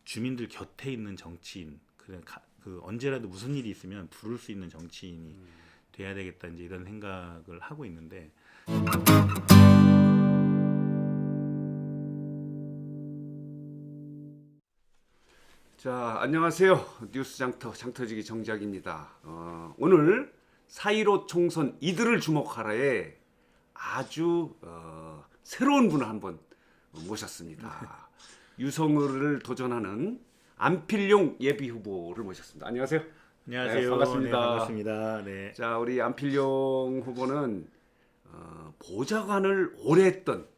주민들 곁에 있는 정치인, 그 언제라도 무슨 일이 있으면 부를 수 있는 정치인이 돼야 되겠다 이제 이런 생각을 하고 있는데. 자, 안녕하세요. 뉴스 장터지기 정작입니다. 오늘 4.15 총선 이들을 주목하라에 아주 새로운 분을 한번 모셨습니다. 유성을을 도전하는 안필용 예비후보를 모셨습니다. 안녕하세요. 안녕하세요. 네, 반갑습니다. 네, 반갑습니다. 네. 자, 우리 안필용 후보는 보좌관을 오래 했던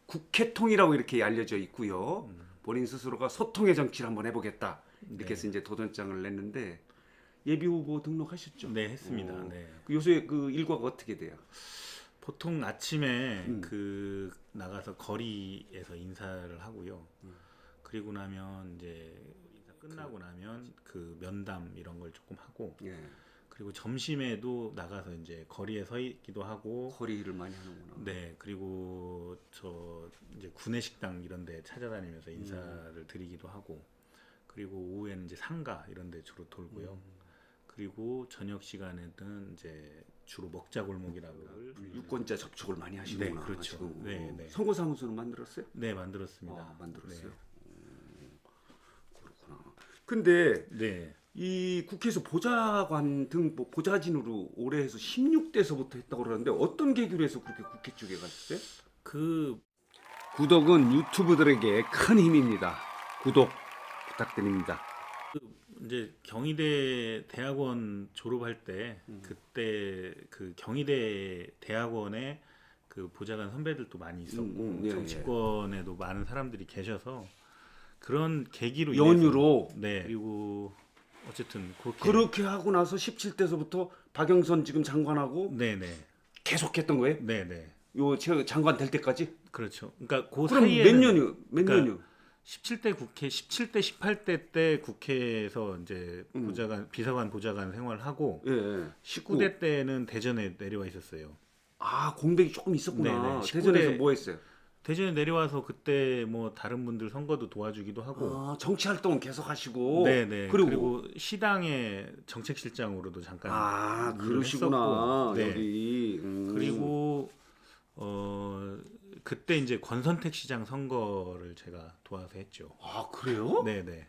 국회통이라고 이렇게 알려져 있고요. 본인 스스로가 소통의 정치를 한번 해보겠다 이렇게 해서 이제 도전장을 냈는데 예비 후보 등록하셨죠? 네, 했습니다. 네. 요새 그 일과가 어떻게 돼요? 보통 아침에 그 나가서 거리에서 인사를 하고요. 그리고 나면 이제 인사 끝나고 나면 그 면담 이런 걸 조금 하고, 예. 그리고 점심에도 나가서 이제 거리에 서 있기도 하고. 거리를 많이 하는구나. 네, 그리고 저 이제 구내식당 이런 데 찾아다니면서 인사를 드리기도 하고, 그리고 오후에는 이제 상가 이런 데 주로 돌고요. 그리고 저녁 시간에는 이제 주로 먹자골목이라고. 유권자 접촉을 많이 하시는구나. 네, 그렇죠. 지금. 네, 네. 선거사무소는 만들었어요? 네, 만들었습니다. 만들었어요. 네. 그렇구나. 근데 네. 이 국회에서 보좌관 등 보좌진으로 오래 해서 16대서부터 했다고 그러는데 어떤 계기로 해서 그렇게 국회 쪽에 갔어요? 그 구독은 유튜브들에게 큰 힘입니다. 구독 부탁드립니다. 이제 경희대 대학원 졸업할 때 그때 그 경희대 대학원에 그 보좌관 선배들도 많이 있었고 예, 정치권에도 많은 사람들이 계셔서 그런 계기로 연유로. 인해서, 네. 그리고 어쨌든 그렇게 하고 나서 17대서부터 박영선 지금 장관하고 네네. 계속했던 거예요? 네네. 요 장관 될 때까지? 그렇죠. 그러니까 그 그럼 사이에 몇 년이요? 몇 그러니까 년이요? 17대 18대 때 국회에서 이제 비서관 보좌관 생활하고, 예. 19대 때는 대전에 내려와 있었어요. 아, 공백이 조금 있었구나. 네네. 대전에서 뭐 했어요? 대전에 내려와서 그때 뭐 다른 분들 선거도 도와주기도 하고. 아, 정치 활동은 계속 하시고. 네네. 그리고 그리고 시당의 정책실장으로도 잠깐 일을 그러시구나. 했었고. 네. 여기. 그리고 그때 이제 권선택 시장 선거를 제가 도와서 했죠. 아, 그래요? 네네.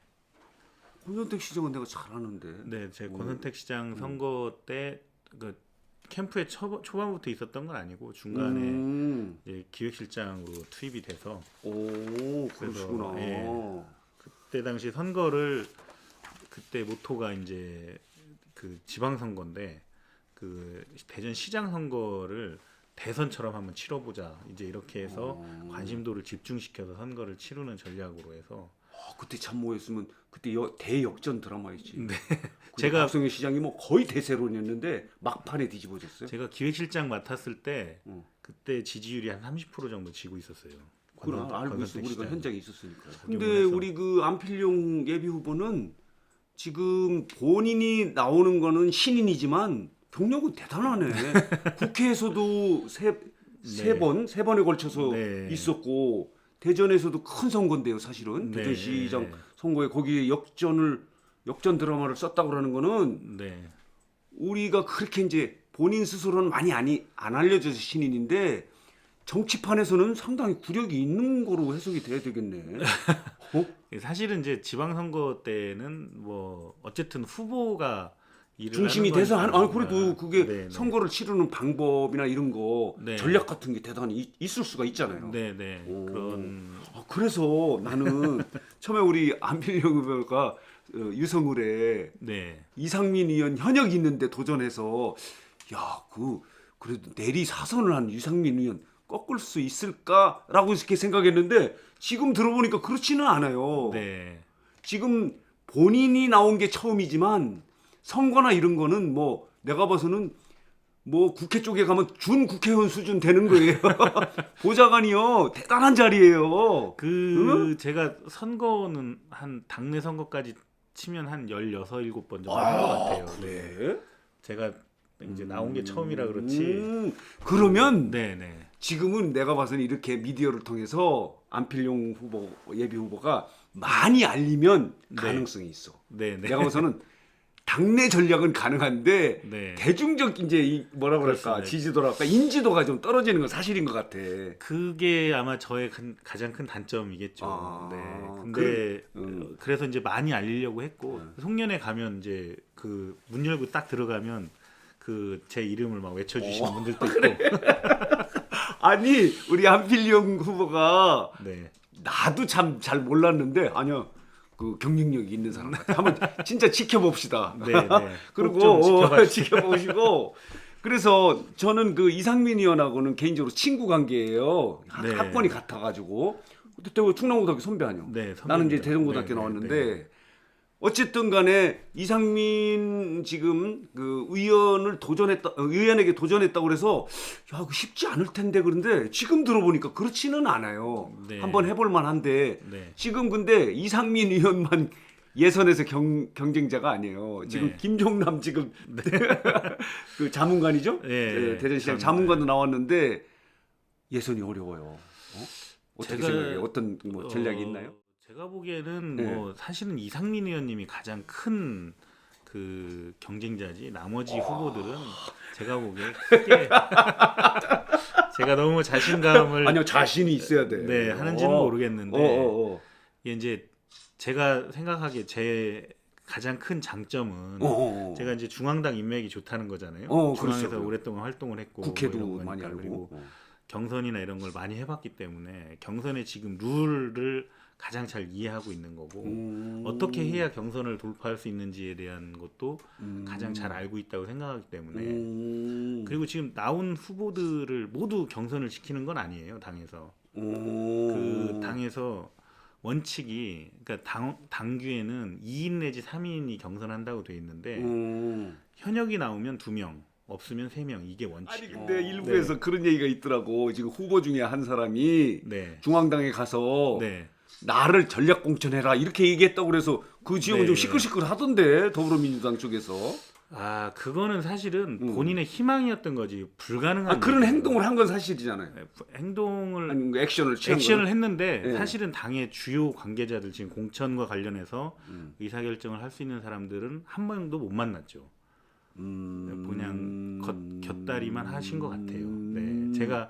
권선택 시장은 내가 잘 아는데. 네, 제 권선택 시장 선거 때 그 캠프에 초반부터 있었던 건 아니고 중간에 이제 기획실장으로 투입이 돼서. 오, 그러시구나. 예, 그때 당시 선거를, 그때 모토가 이제 그 지방선거인데 그 대전 시장 선거를 대선처럼 한번 치러보자 이제 이렇게 해서 관심도를 집중시켜서 선거를 치르는 전략으로 해서. 그때 참모였으면 그때 대역전 드라마였지. 네. 제가 박성현 시장이 뭐 거의 대세론이었는데 막판에 뒤집어졌어요. 제가 기획실장 맡았을 때 그때 지지율이 한 30% 정도 지고 있었어요. 그래, 알고 있어. 우리가 시장이. 현장에 있었으니까. 근데 우리 그 안필용 예비 후보는 지금 본인이 나오는 거는 신인이지만 경력은 대단하네. 국회에서도 세 번에 걸쳐서 네. 있었고 대전에서도 큰 선거인데요, 사실은. 네. 대전시장 선거에 거기에 역전 드라마를 썼다고 그러는 거는 네. 우리가 그렇게 이제 본인 스스로는 많이 안 알려져서 신인인데 정치판에서는 상당히 구력이 있는 거로 해석이 돼야 되겠네. 사실은 이제 지방선거 때는 뭐 어쨌든 후보가 일을 중심이 하는 돼서 거니까. 그래도 그게 네네. 선거를 치르는 방법이나 이런 거 네. 전략 같은 게 대단히 있을 수가 있잖아요. 네네. 그런. 그래서 나는 처음에 우리 안필용 후보가 유성을에 네. 이상민 의원 현역 있는데 도전해서 그래도 내리 사선을 한 유상민 의원 꺾을 수 있을까라고 이렇게 생각했는데 지금 들어보니까 그렇지는 않아요. 네. 지금 본인이 나온 게 처음이지만 선거나 이런 거는 뭐 내가 봐서는 뭐 국회 쪽에 가면 준 국회의원 수준 되는 거예요. 보좌관이요 대단한 자리예요. 제가 선거는 한 당내 선거까지 치면 한 16, 17번 정도 한 것 같아요. 그래? 네. 제가 이제 나온 게 처음이라 그렇지. 그러면 네네. 지금은 내가 봐서는 이렇게 미디어를 통해서 안필용 후보 예비 후보가 많이 알리면 네. 가능성이 있어. 네, 네. 내가 봐서는 당내 전략은 가능한데 네. 대중적 이제 뭐라 그럴까 그렇습니다. 지지도랄까 인지도가 좀 떨어지는 건 사실인 것 같아. 그게 아마 저의 가장 큰 단점이겠죠. 아, 네. 근데 그래서 이제 많이 알리려고 했고 송년회 가면 이제 그 문 열고 딱 들어가면 그 제 이름을 막 외쳐주시는 분들도 있고. 아니 우리 한필용 후보가 네. 나도 참 잘 몰랐는데 아니야 그 경쟁력이 있는 사람 같아. 한번 진짜 지켜봅시다. 네, 네. 그리고 꼭 좀 지켜봐 지켜보시고 그래서 저는 그 이상민 의원하고는 개인적으로 친구 관계예요. 네. 학번이 같아가지고 그때 충남고등학교 선배 아니요. 네, 나는 이제 선배입니다. 대전고등학교 네, 나왔는데 어쨌든 간에 이상민 지금 그 의원에게 도전했다고 그래서 야, 그거 쉽지 않을 텐데 그런데 지금 들어보니까 그렇지는 않아요. 네. 한번 해볼 만한데 네. 지금 근데 이상민 의원만 예선에서 경쟁자가 아니에요. 지금 네. 김종남 지금 그 자문관이죠? 네. 대전시장 자문관도 나왔는데 예선이 어려워요. 어떻게 제가- 생각해요? 어떤 뭐 전략이 있나요? 제가 보기에는 네. 뭐 사실은 이상민 의원님이 가장 큰 그 경쟁자지 나머지 후보들은 제가 보기에 크게 제가 너무 자신감을 아니요 자신이 있어야 돼. 네, 하는지는 모르겠는데 이게 이제 제가 생각하기에 제 가장 큰 장점은 제가 이제 중앙당 인맥이 좋다는 거잖아요. 중앙에서 그렇죠. 오랫동안 활동을 했고 뭐 국회도 이런 거니까. 많이 알고. 그리고 경선이나 이런 걸 많이 해봤기 때문에 경선의 지금 룰을 가장 잘 이해하고 있는 거고 어떻게 해야 경선을 돌파할 수 있는지에 대한 것도 가장 잘 알고 있다고 생각하기 때문에 그리고 지금 나온 후보들을 모두 경선을 시키는 건 아니에요. 당에서 그 당에서 원칙이 그러니까 당규에는 2인 내지 3인이 경선한다고 돼 있는데 현역이 나오면 2명 없으면 3명 이게 아니 원칙이에요. 근데 일부에서 그런 얘기가 있더라고. 지금 후보 중에 한 사람이 네. 중앙당에 가서 네. 나를 전략 공천해라 이렇게 얘기했다고 그래서 그 지역은 네. 좀 시끌시끌 하던데 더불어민주당 쪽에서 아 그거는 사실은 본인의 희망이었던 거지 불가능한 그런 일이에요. 행동을 한 건 사실이잖아요. 네, 행동을 아니 뭐 액션을 취한 액션을 건. 했는데 네. 사실은 당의 주요 관계자들 지금 공천과 관련해서 의사결정을 할 수 있는 사람들은 한 명도 못 만났죠. 그냥 곁다리만 하신 것 같아요. 네, 제가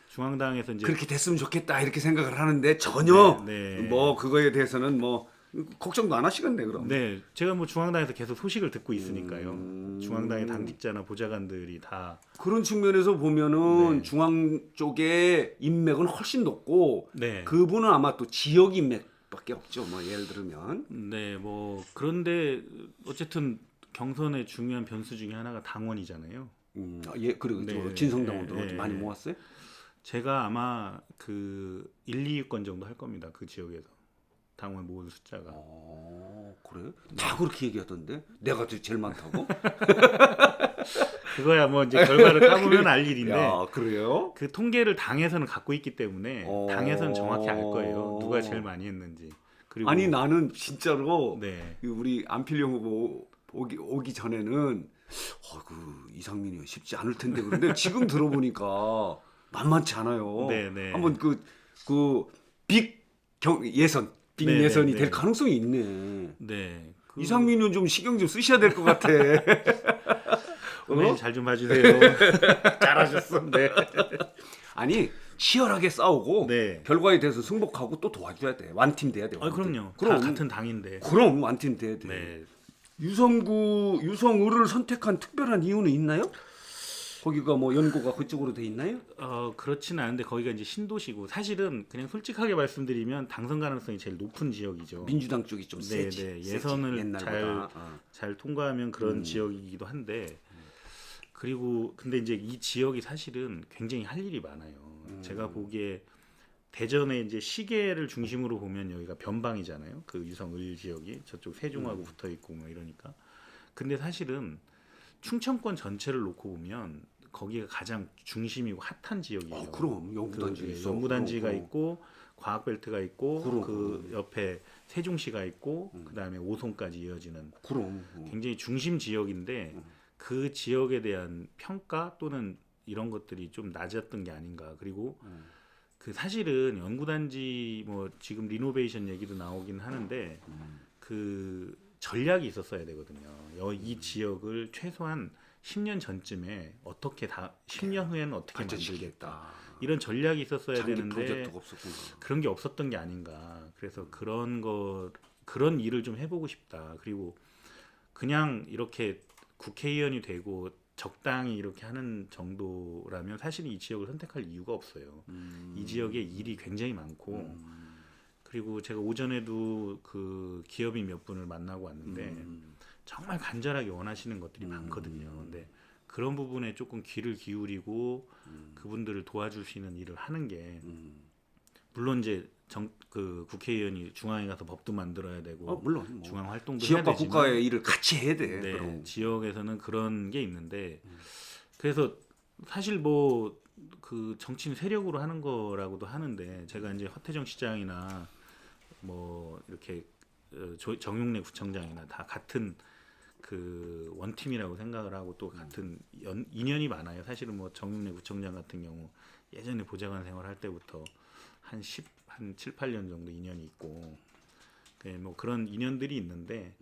중앙당에서 이제 그렇게 됐으면 좋겠다 이렇게 생각을 하는데 전혀 네, 네. 뭐 그거에 대해서는 뭐 걱정도 안 하시겠네 그럼. 네, 제가 뭐 중앙당에서 계속 소식을 듣고 있으니까요. 중앙당의 당직자나 보좌관들이 다 그런 측면에서 보면은 네. 중앙 쪽의 인맥은 훨씬 높고 네. 그분은 아마 또 지역 인맥밖에 없죠. 뭐 예를 들면 네, 뭐 그런데 어쨌든 경선의 중요한 변수 중에 하나가 당원이잖아요. 예 그리고 네, 저 진성당원도 네, 많이 네. 모았어요. 제가 아마 그 1, 2위권 정도 할 겁니다. 그 지역에서 당원 모은 숫자가. 그래? 다 그렇게 얘기하던데 내가 제일 많다고? 그거야 뭐 이제 결과를 까보면 알 일인데 야 그래요? 그 통계를 당에서는 갖고 있기 때문에 어. 당에서는 정확히 알 거예요. 누가 제일 많이 했는지. 그리고 아니 나는 진짜로 네. 우리 안필용 후보 오기 전에는 그 이상민이 쉽지 않을 텐데 그런데 지금 들어보니까 만만치 않아요. 네, 네. 한번 빅 예선 빅 네, 예선이 네, 될 네. 가능성이 있네. 네. 이상민은 좀 신경 좀 쓰셔야 될 것 같아. 선배님 잘 좀 봐주세요. 잘하셨어. 네. 아니 치열하게 싸우고 네. 결과에 대해서 승복하고 또 도와줘야 돼. 완팀 돼야 돼. 아 그럼요. 그럼 다 같은 당인데. 그럼 완팀 돼야 돼. 네. 유성우를 선택한 특별한 이유는 있나요? 거기가 뭐 연고가 그쪽으로 돼 있나요? 그렇지는 않은데 거기가 이제 신도시고 사실은 그냥 솔직하게 말씀드리면 당선 가능성이 제일 높은 지역이죠. 민주당 쪽이 좀 네, 세지. 네. 세지, 예선을 옛날보다. 잘 통과하면 그런 지역이기도 한데 그리고 근데 이제 이 지역이 사실은 굉장히 할 일이 많아요. 제가 보기에 대전에 이제 시계를 중심으로 보면 여기가 변방이잖아요. 그 유성을 지역이 저쪽 세종하고 붙어 있고 뭐 이러니까. 근데 사실은 충청권 전체를 놓고 보면 거기가 가장 중심이고 핫한 지역이에요. 그럼 연구단지 있어. 연구단지가 그럼. 있고 과학벨트가 있고 그럼. 그 옆에 세종시가 있고 그다음에 오송까지 이어지는 그럼. 굉장히 중심 지역인데 그 지역에 대한 평가 또는 이런 것들이 좀 낮았던 게 아닌가. 그리고 그 사실은 연구단지 뭐 지금 리노베이션 얘기도 나오긴 하는데 그 전략이 있었어야 되거든요. 이 지역을 최소한 10년 전쯤에 어떻게 10년 후에는 어떻게 만들겠다. 이런 전략이 있었어야 장기 되는데 프로젝트가 없었구나. 그런 게 없었던 게 아닌가. 그래서 그런 일을 좀 해보고 싶다. 그리고 그냥 이렇게 국회의원이 되고 적당히 이렇게 하는 정도라면 사실 이 지역을 선택할 이유가 없어요. 이 지역에 일이 굉장히 많고 그리고 제가 오전에도 그 기업인 몇 분을 만나고 왔는데 정말 간절하게 원하시는 것들이 많거든요. 근데 그런 부분에 조금 귀를 기울이고 그분들을 도와줄 수 있는 일을 하는 게 물론 이제 그 국회의원이 중앙에 가서 법도 만들어야 되고 물론 뭐. 중앙 활동도 해야 지역과 되지만 국가의 일을 같이 해야 돼. 네, 그럼. 지역에서는 그런 게 있는데 그래서 사실 뭐 그 정치는 세력으로 하는 거라고도 하는데 제가 이제 허태정 시장이나 뭐 이렇게 정용래 구청장이나 다 같은 그 원팀이라고 생각을 하고 또 같은 인연이 많아요. 사실은 뭐 정용래 구청장 같은 경우 예전에 보좌관 생활할 때부터 한 7, 8년 정도 인연이 있고 뭐 그런 인연들이 있는데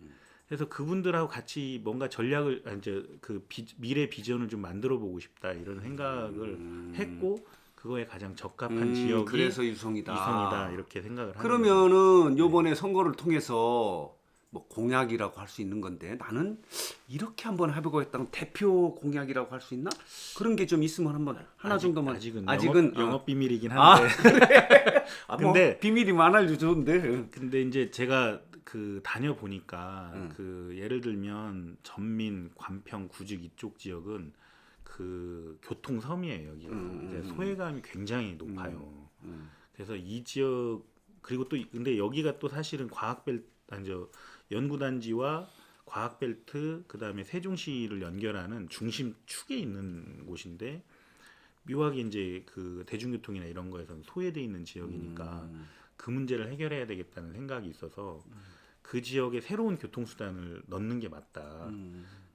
그래서 그분들하고 같이 뭔가 전략을 이제 그 미래 비전을 좀 만들어 보고 싶다 이런 생각을 했고 그거에 가장 적합한 지역이 그래서 유성이다. 이렇게 생각을 하는 그러면은 요번에 선거를 통해서 뭐 공약이라고 할 수 있는 건데 나는 이렇게 한번 해보고 했다면 대표 공약이라고 할 수 있나? 그런 게 좀 있으면 한번 하나 정도만. 아직은 영업 비밀이긴 한데 근데 뭐 비밀이만 알려 좋은데. 근데 이제 제가 그 다녀 보니까 그 예를 들면 전민, 관평, 구직 이쪽 지역은 그 교통 섬이에요. 여기가 소외감이 굉장히 높아요. 그래서 이 지역 그리고 또 근데 여기가 또 사실은 연구단지와 과학벨트 그다음에 세종시를 연결하는 중심 축에 있는 곳인데 묘하게 이제 그 대중교통이나 이런 거에서는 소외돼 있는 지역이니까 그 문제를 해결해야 되겠다는 생각이 있어서 그 지역에 새로운 교통수단을 넣는 게 맞다.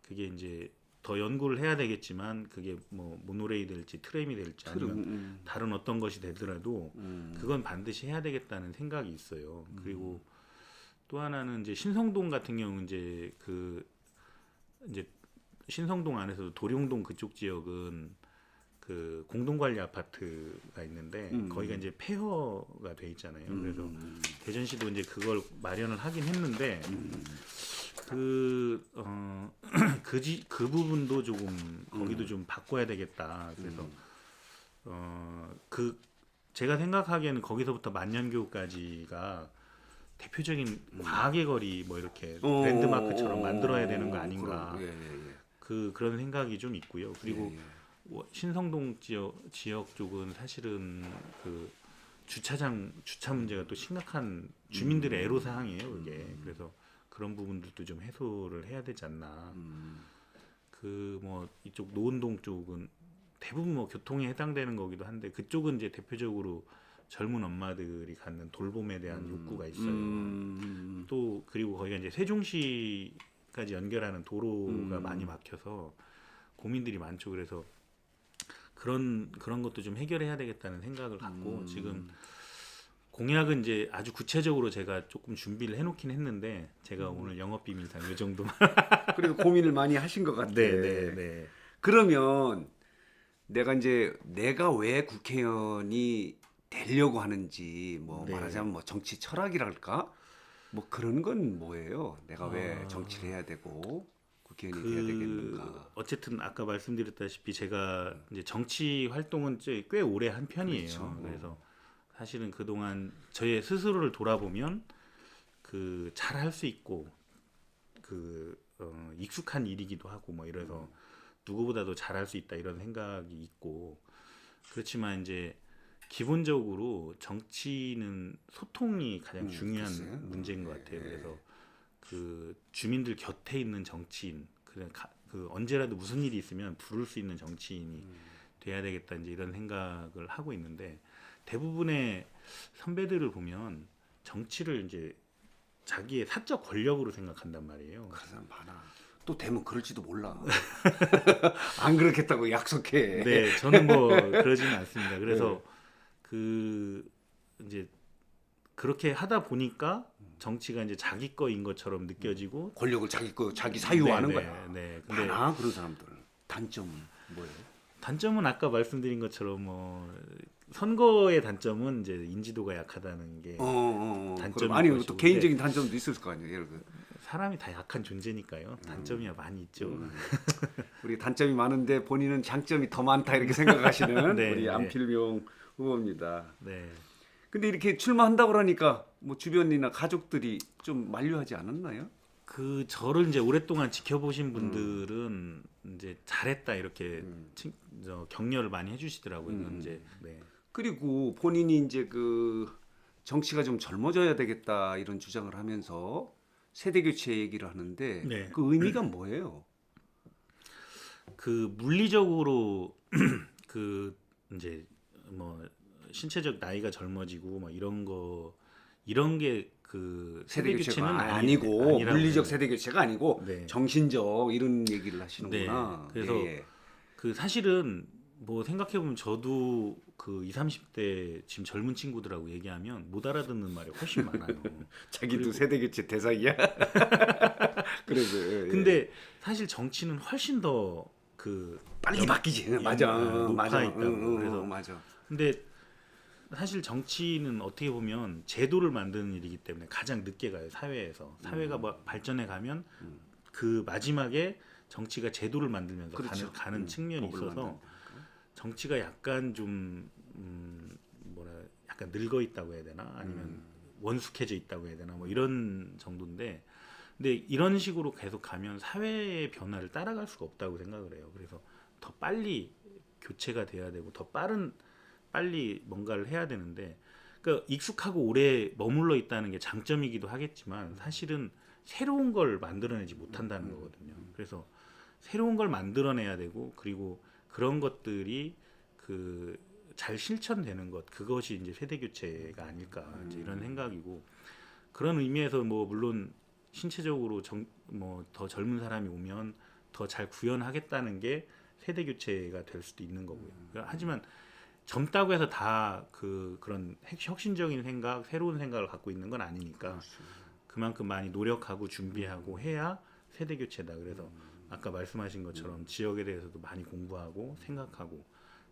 그게 이제 더 연구를 해야 되겠지만 그게 뭐 모노레일이 될지 트램이 될지 아니면 다른 어떤 것이 되더라도 그건 반드시 해야 되겠다는 생각이 있어요. 그리고 또 하나는 이제 신성동 같은 경우 이제 신성동 안에서도 도룡동 그쪽 지역은 그 공동관리 아파트가 있는데 거기가 이제 폐허가 돼 있잖아요. 그래서 대전시도 이제 그걸 마련을 하긴 했는데 그 부분도 조금 거기도 좀 바꿔야 되겠다. 그래서 제가 생각하기에는 거기서부터 만년교까지가 대표적인 과학의 거리 뭐 이렇게 랜드마크처럼 만들어야 되는 거 아닌가. 그런 생각이 좀 있고요. 그리고 신성동 지역 쪽은 사실은 그 주차 문제가 또 심각한 주민들의 애로 사항이에요. 그게 그래서 그런 부분들도 좀 해소를 해야 되지 않나. 그 뭐 이쪽 노은동 쪽은 대부분 뭐 교통에 해당되는 거기도 한데 그쪽은 이제 대표적으로 젊은 엄마들이 갖는 돌봄에 대한 욕구가 있어요. 또 그리고 거기가 이제 세종시까지 연결하는 도로가 많이 막혀서 고민들이 많죠. 그래서 그런 것도 좀 해결해야 되겠다는 생각을 갖고 지금 공약은 이제 아주 구체적으로 제가 조금 준비를 해놓긴 했는데 제가 오늘 영업 비밀상 이 정도만. 그래도 고민을 많이 하신 것 같아. 네. 그러면 내가 왜 국회의원이 되려고 하는지 뭐 말하자면 뭐 정치 철학이랄까 뭐 그런 건 뭐예요? 내가 왜 정치를 해야 되고 국회의원이 돼야 되겠는가? 어쨌든 아까 말씀드렸다시피 제가 이제 정치 활동은 꽤 오래 한 편이에요. 그렇죠. 그래서 사실은 그동안 저의 스스로를 돌아보면 그 잘 할 수 있고 익숙한 일이기도 하고 뭐 이래서 누구보다도 잘할 수 있다 이런 생각이 있고 그렇지만 이제 기본적으로 정치는 소통이 가장 중요한 문제인 것 같아요. 그래서 그 주민들 곁에 있는 정치인, 그 언제라도 무슨 일이 있으면 부를 수 있는 정치인이 돼야 되겠다 이제 이런 생각을 하고 있는데 대부분의 선배들을 보면 정치를 이제 자기의 사적 권력으로 생각한단 말이에요. 그런 사람 많아. 또 되면 그럴지도 몰라. 안 그렇겠다고 약속해. 네, 저는 뭐 그러지는 않습니다. 그래서 그 이제 그렇게 하다 보니까 정치가 이제 자기 거인 것처럼 느껴지고 권력을 자기 사유화하는 네, 거야. 네. 근데 많아 그런 사람들. 단점은 뭐예요? 단점은 아까 말씀드린 것처럼 뭐 선거의 단점은 이제 인지도가 약하다는 게 단점일 그럼 아니 또 것이고, 개인적인 단점도 있을 거 아니에요. 예를 들어 사람이 다 약한 존재니까요. 단점이야 많이 있죠. 우리 단점이 많은데 본인은 장점이 더 많다 이렇게 생각하시는 네, 우리 네. 안필용 후보입니다. 네. 근데 이렇게 출마한다고 그러니까 뭐 주변이나 가족들이 좀 만류하지 않았나요? 그 저를 이제 오랫동안 지켜보신 분들은 이제 잘했다 이렇게 격려를 많이 해주시더라고요. 이제 네. 그리고 본인이 이제 그 정치가 좀 젊어져야 되겠다 이런 주장을 하면서 세대 교체 얘기를 하는데 네. 그 의미가 뭐예요? 그 물리적으로 그 이제 뭐 신체적 나이가 젊어지고 뭐 이런 게 그 세대 교체가 교체는 아니고 아니라고 물리적 생각해요. 세대 교체가 아니고 네. 정신적 이런 얘기를 하시는구나. 네. 그래서 예. 그 사실은 뭐 생각해 보면 저도 그 20, 30대 지금 젊은 친구들하고 얘기하면 못 알아듣는 말이 훨씬 많아요. 자기도 그리고- 세대 교체 대상이야. 그래서 예. 근데 사실 정치는 훨씬 더 그 빨리 바뀌지. 맞아. 높아 맞아. 있다고. 그래서 맞아. 근데 사실 정치는 어떻게 보면 제도를 만드는 일이기 때문에 가장 늦게 가요. 사회가 뭐 발전해 가면 그 마지막에 정치가 제도를 만들면서 그렇죠. 가는 측면이 법을 있어서 만든다니까. 정치가 약간 좀 약간 늙어 있다고 해야 되나 아니면 원숙해져 있다고 해야 되나 뭐 이런 정도인데 근데 이런 식으로 계속 가면 사회의 변화를 따라갈 수가 없다고 생각을 해요. 그래서 더 빨리 교체가 돼야 되고 더 빨리 뭔가를 해야 되는데 그러니까 익숙하고 오래 머물러 있다는 게 장점이기도 하겠지만 사실은 새로운 걸 만들어내지 못한다는 거거든요. 그래서 새로운 걸 만들어내야 되고 그리고 그런 것들이 그 잘 실천되는 것 그것이 이제 세대 교체가 아닐까 이제 이런 생각이고 그런 의미에서 뭐 물론 신체적으로 뭐 더 젊은 사람이 오면 더 잘 구현하겠다는 게 세대 교체가 될 수도 있는 거고요. 하지만 젊다고 해서 다 그런 혁신적인 생각, 새로운 생각을 갖고 있는 건 아니니까 그만큼 많이 노력하고 준비하고 해야 세대 교체다. 그래서 아까 말씀하신 것처럼 지역에 대해서도 많이 공부하고 생각하고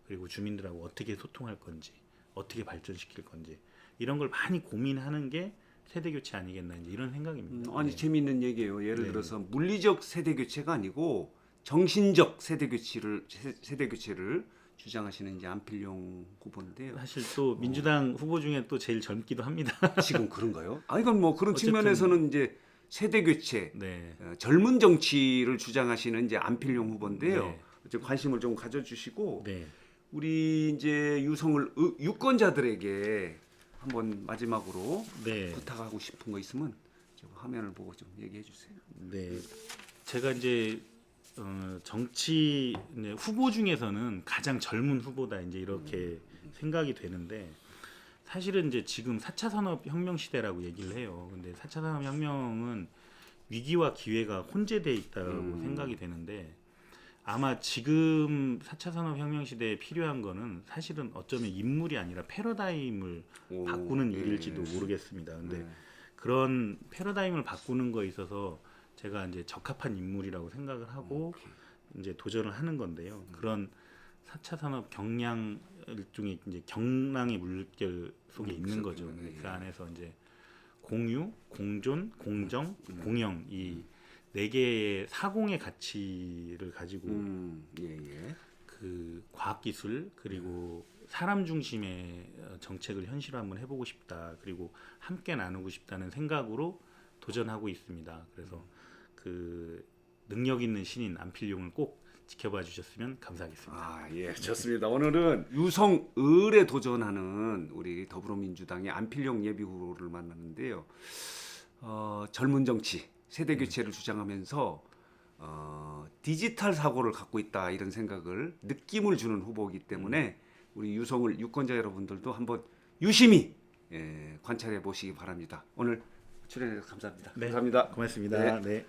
그리고 주민들하고 어떻게 소통할 건지, 어떻게 발전시킬 건지 이런 걸 많이 고민하는 게 세대 교체 아니겠나 이제 이런 생각입니다. 아니 네. 재미있는 얘기예요. 예를 네. 들어서 물리적 세대 교체가 아니고 정신적 세대 교체를 주장하시는 이제 안필용 후보인데요. 사실 또 민주당 후보 중에 또 제일 젊기도 합니다. 지금 그런가요? 아 이건 뭐 그런 어쨌든- 측면에서는 이제 세대 교체, 네. 젊은 정치를 주장하시는 이제 안필용 후보인데요. 네. 좀 관심을 좀 가져주시고 네. 우리 이제 유권자들에게 한번 마지막으로 네. 부탁하고 싶은 거 있으면 좀 화면을 보고 좀 얘기해 주세요. 네, 제가 이제 정치 후보 중에서는 가장 젊은 후보다 이제 이렇게 생각이 되는데 사실은 이제 지금 4차 산업혁명 시대라고 얘기를 해요. 근데 4차 산업혁명은 위기와 기회가 혼재되어 있다고 생각이 되는데 아마 지금 4차 산업혁명 시대에 필요한 거는 사실은 어쩌면 인물이 아니라 패러다임을 바꾸는 일일지도 모르겠습니다. 근데 그런 패러다임을 바꾸는 거에 있어서 제가 이제 적합한 인물이라고 생각을 하고 이제 도전을 하는 건데요. 그런 4차 산업 경량 일종의 이제 경랑의 물결 속에 있는 거죠. 그 안에서 이제 공유, 공존, 공정, 공영 이 네 개의 사공의 가치를 가지고 그 과학기술 그리고 사람 중심의 정책을 현실화 한번 해보고 싶다. 그리고 함께 나누고 싶다는 생각으로 도전하고 있습니다. 그래서 그 능력 있는 신인 안필용을 꼭 지켜봐 주셨으면 감사하겠습니다. 아, 예, 좋습니다. 오늘은 유성을에 도전하는 우리 더불어민주당의 안필용 예비 후보를 만났는데요. 젊은 정치, 세대 교체를 주장하면서 디지털 사고를 갖고 있다 이런 생각을 느낌을 주는 후보이기 때문에 우리 유성을 유권자 여러분들도 한번 유심히 관찰해 보시기 바랍니다. 오늘 출연해서 감사합니다. 네, 감사합니다. 고맙습니다. 네. 네.